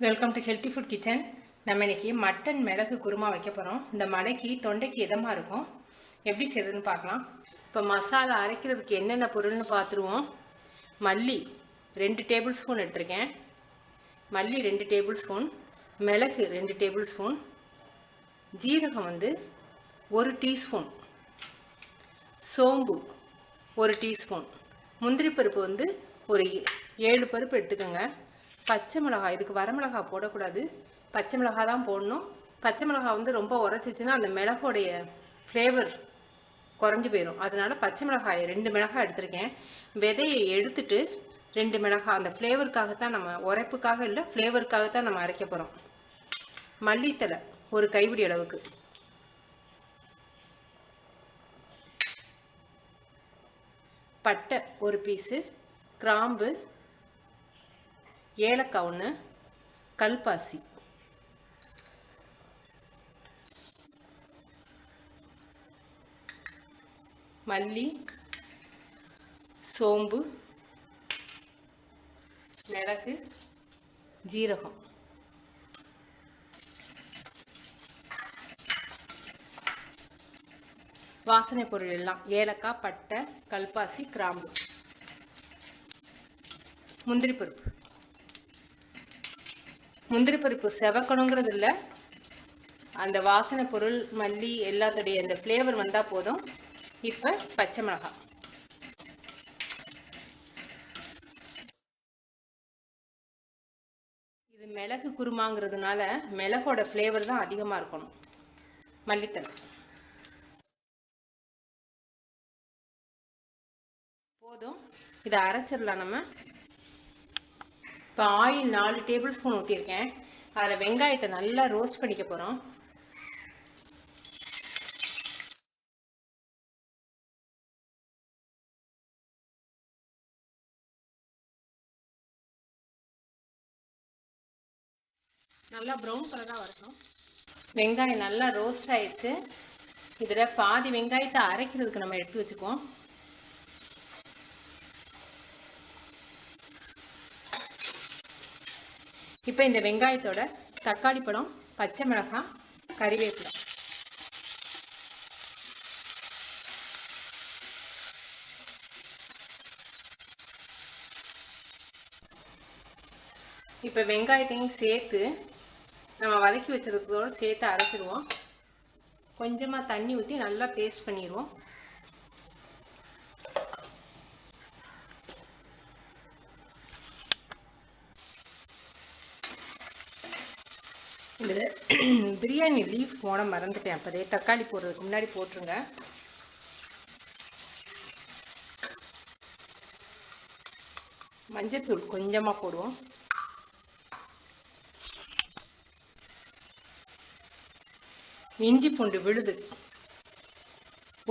Welcome to healthy food kitchen. நம்ம இன்னைக்கு mutton மிளகு குருமா வைக்க போகிறோம். இந்த மலைக்கு தொண்டைக்கு இதமாக இருக்கும். எப்படி செய்யுதுன்னு பார்க்கலாம். இப்போ மசாலா அரைக்கிறதுக்கு என்னென்ன பொருள்னு பார்த்துருவோம். மல்லி 2 டேபிள் ஸ்பூன் எடுத்திருக்கேன். மல்லி 2 டேபிள் ஸ்பூன், மிளகு 2 டேபிள் ஸ்பூன், ஜீரகம் 1 டீஸ்பூன், சோம்பு 1 டீஸ்பூன், முந்திரி பருப்பு ஒரு 7 பருப்பு எடுத்துக்கோங்க. பச்சை மிளகாய், இதுக்கு வரமிளகாய் போடக்கூடாது, பச்சை மிளகாய் தான் போடணும். பச்சை மிளகாய் ரொம்ப உரைச்சிச்சின்னா அந்த மிளகோடைய ஃப்ளேவர் குறைஞ்சி போயிடும். அதனால பச்சை மிளகாய் 2 மிளகாய் எடுத்திருக்கேன். விதையை எடுத்துட்டு 2 மிளகாய், அந்த ஃப்ளேவருக்காகத்தான், நம்ம உரைப்புக்காக இல்லை, ஃப்ளேவருக்காகத்தான் நம்ம அரைக்க போகிறோம். மல்லித்தலை ஒரு கைப்பிடி அளவுக்கு, பட்டை ஒரு பீஸு, கிராம்பு, ஏலக்காய் 1, கல்பாசி, மல்லி, சோம்பு, மிளகு, ஜீரகம். வாசனை பொருள் எல்லாம் ஏலக்காய், பட்டை, கல்பாசி, கிராம்பு, முந்திரி பருப்பு. முந்திரி பருப்பு செவக்கணுங்கிறது இல்லை, அந்த வாசனை பொருள் மல்லி எல்லாத்துடைய அந்த ஃப்ளேவர் வந்தால் போதும். இப்போ பச்சை மிளகாய், இது மிளகு குருமாங்கிறதுனால மிளகோட ஃப்ளேவர் தான் அதிகமாக இருக்கணும். மல்லித்தலை போதும். இதை அரைச்சிடலாம் நம்ம. இப்போ ஆயில் 4 டேபிள் ஸ்பூன் ஊற்றிருக்கேன். அதில் வெங்காயத்தை நல்லா ரோஸ்ட் பண்ணிக்க போகிறோம். நல்லா ப்ரௌன் கலராக வரணும். வெங்காயம் நல்லா ரோஸ்ட் ஆயிடுச்சு. இதில் பாதி வெங்காயத்தை அரைக்கிறதுக்கு நம்ம எடுத்து வச்சுக்குவோம். இப்போ இந்த வெங்காயத்தோட தக்காளி பழம், பச்சை மிளகாய், கறிவேப்பிலை, இப்போ வெங்காயத்தையும் சேர்த்து நம்ம வதக்கி வச்சிருக்கிறதோட சேர்த்து அரைச்சிடுவோம். கொஞ்சமாக தண்ணி ஊற்றி நல்லா பேஸ்ட் பண்ணிடுவோம். இதில் பிரியாணி லீஃப் போட மறந்துட்டேன். அப்போதே தக்காளி போடுறதுக்கு முன்னாடி போட்டுருங்க. மஞ்சத்தூள் கொஞ்சமாக போடுவோம். இஞ்சி பூண்டு விழுது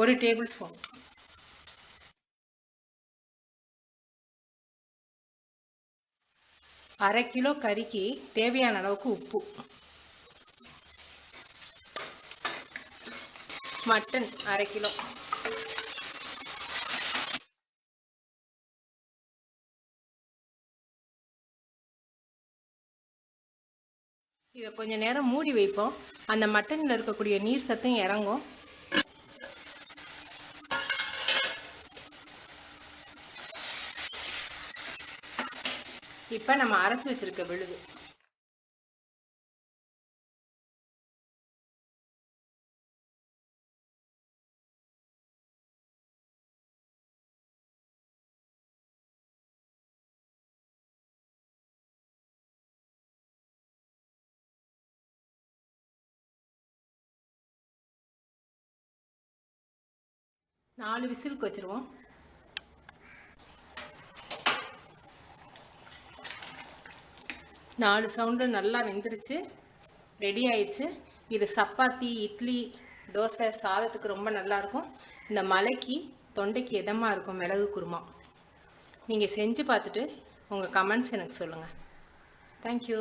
1 டேபிள் ஸ்பூன், அரை கிலோ கறிக்கு தேவையான அளவுக்கு உப்பு, மட்டன் அரை கிலோ, இதை கொஞ்சம் நேரம் மூடி வைப்போம். அந்த மட்டனில் இருக்கக்கூடிய நீர் சத்தும் இறங்கும். இப்போ நம்ம அரைச்சி வச்சிருக்க விழுது நாலு விசிலுக்கு வச்சுருவோம். நாலு சவுண்டு நல்லா வெந்துருச்சு, ரெடி ஆயிடுச்சு. இது சப்பாத்தி, இட்லி, தோசை, சாதத்துக்கு ரொம்ப நல்லாயிருக்கும். இந்த மலைக்கு தொண்டைக்கு இதமாக இருக்கும் மிளகு குருமா. நீங்கள் செஞ்சு பார்த்துட்டு உங்கள் கமெண்ட்ஸ் எனக்கு சொல்லுங்கள். தேங்க்யூ.